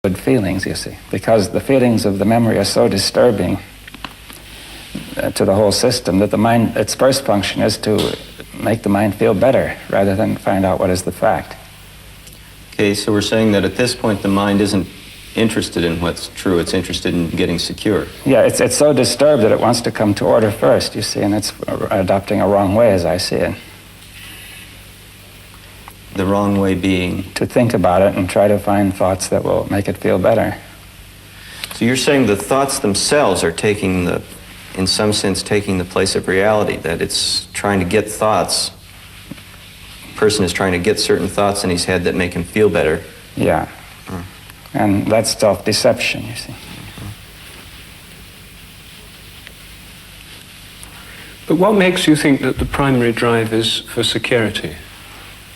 good feelings, you see, because the feelings of the memory are so disturbing to the whole system that the mind, its first function is to make the mind feel better rather than find out what is the fact. Okay, so we're saying that at this point the mind isn't interested in what's true, it's interested in getting secure. Yeah, it's so disturbed that it wants to come to order first, you see, and it's adopting a wrong way as I see it. The wrong way being? To think about it and try to find thoughts that will make it feel better. So you're saying the thoughts themselves are taking the, in some sense, taking the place of reality, that it's trying to get thoughts. A person is trying to get certain thoughts in his head that make him feel better. Yeah. And that's self-deception, you see. But what makes you think that the primary drive is for security?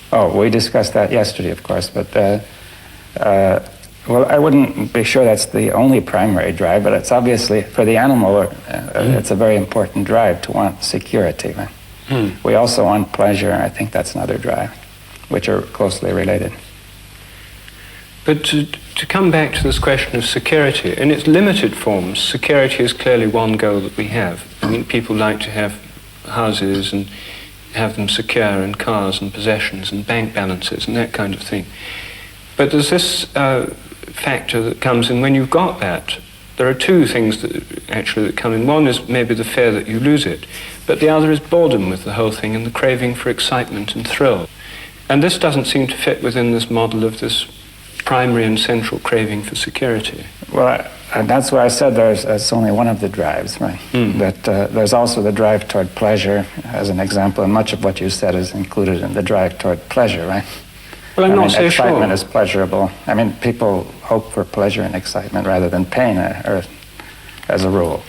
Oh, we discussed that yesterday, of course, but, well, I wouldn't be sure that's the only primary drive, but it's obviously, for the animal, it's a very important drive to want security. Right? We also want pleasure, and I think that's another drive, which are closely related. But to come back to this question of security, in its limited forms, security is clearly one goal that we have. I mean, people like to have houses and have them secure, and cars and possessions and bank balances and that kind of thing. But there's this factor that comes in when you've got that. There are two things that come in. One is maybe the fear that you lose it, but the other is boredom with the whole thing and the craving for excitement and thrill. And this doesn't seem to fit within this model of this primary and central craving for security. Well, that's why I said it's only one of the drives, right? But there's also the drive toward pleasure, as an example, and much of what you said is included in the drive toward pleasure, right? Well, I'm not so sure. Excitement is pleasurable. I mean, people hope for pleasure and excitement rather than pain, or as a rule.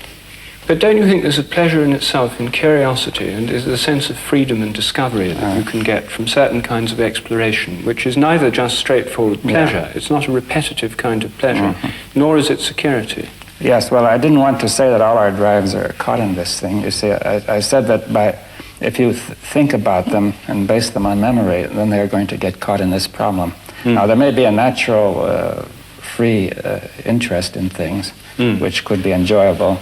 But don't you think there's a pleasure in itself in curiosity, and there's a sense of freedom and discovery that you can get from certain kinds of exploration, which is neither just straightforward pleasure, it's not a repetitive kind of pleasure, nor is it security. Yes, well, I didn't want to say that all our drives are caught in this thing. You see, I said that if you think about them and base them on memory, then they're going to get caught in this problem. Now, there may be a natural, free interest in things, which could be enjoyable,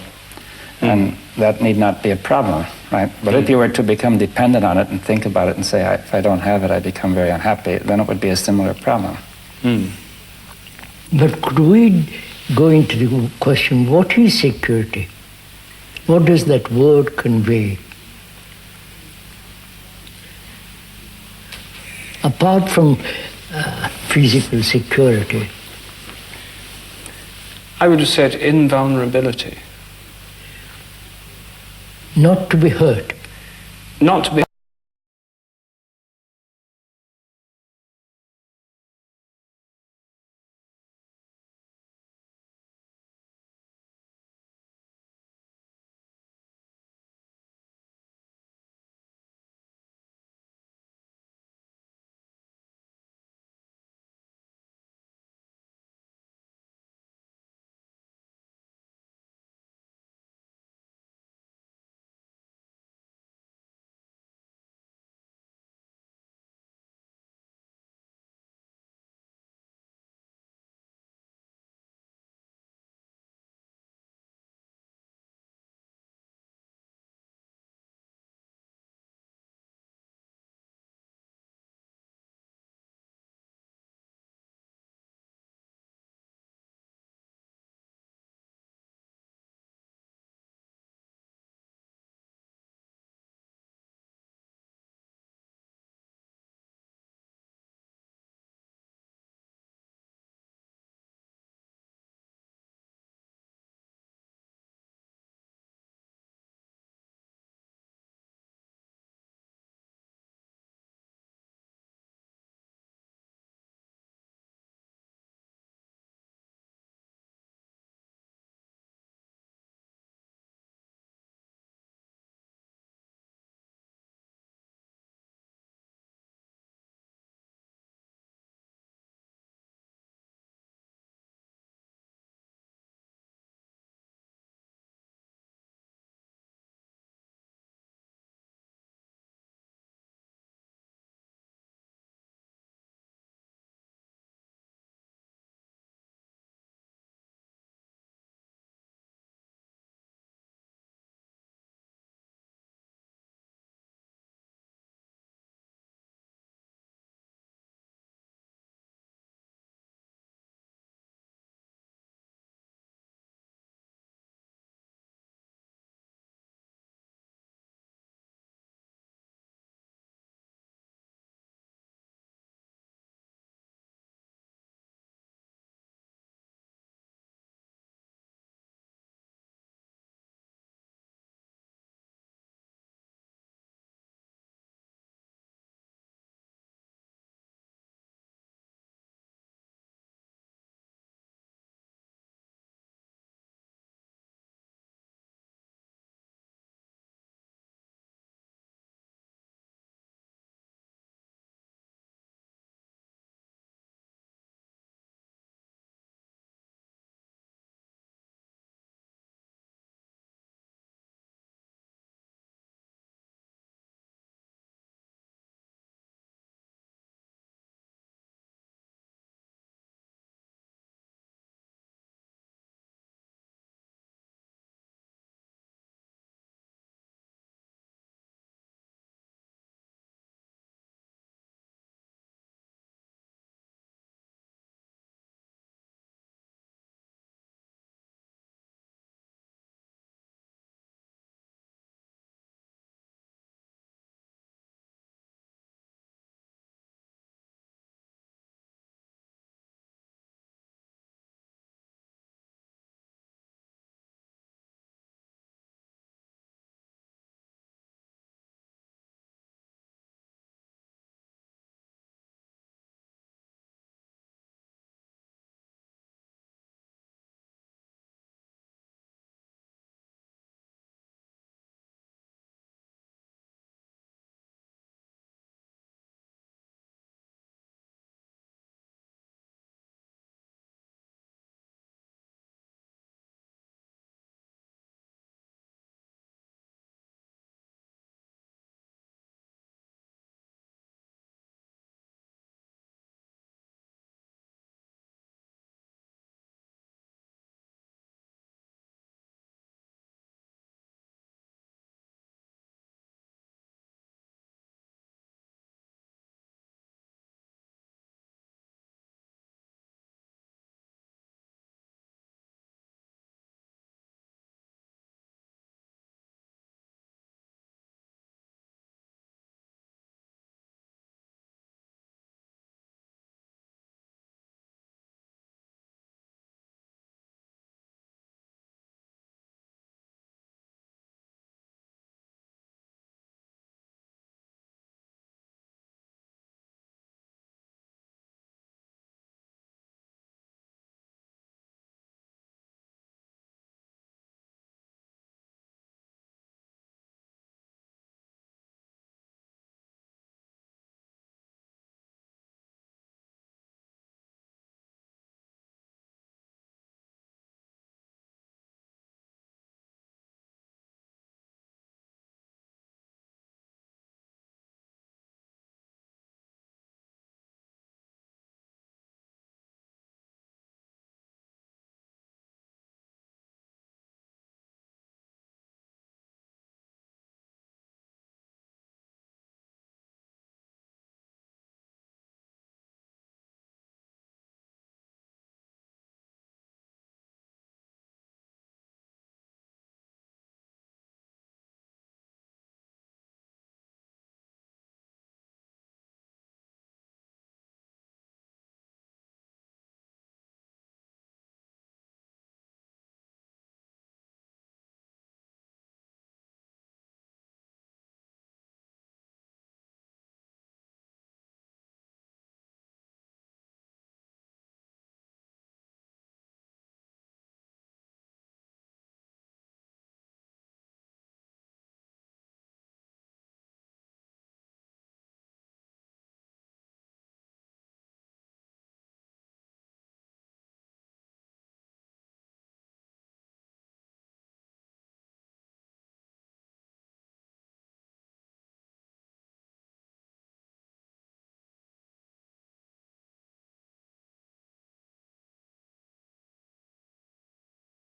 and that need not be a problem, right? But if you were to become dependent on it and think about it and say, if I don't have it, I become very unhappy, then it would be a similar problem. But could we go into the question, what is security? What does that word convey? Apart from physical security. I would have said invulnerability. Not to be hurt. Not to be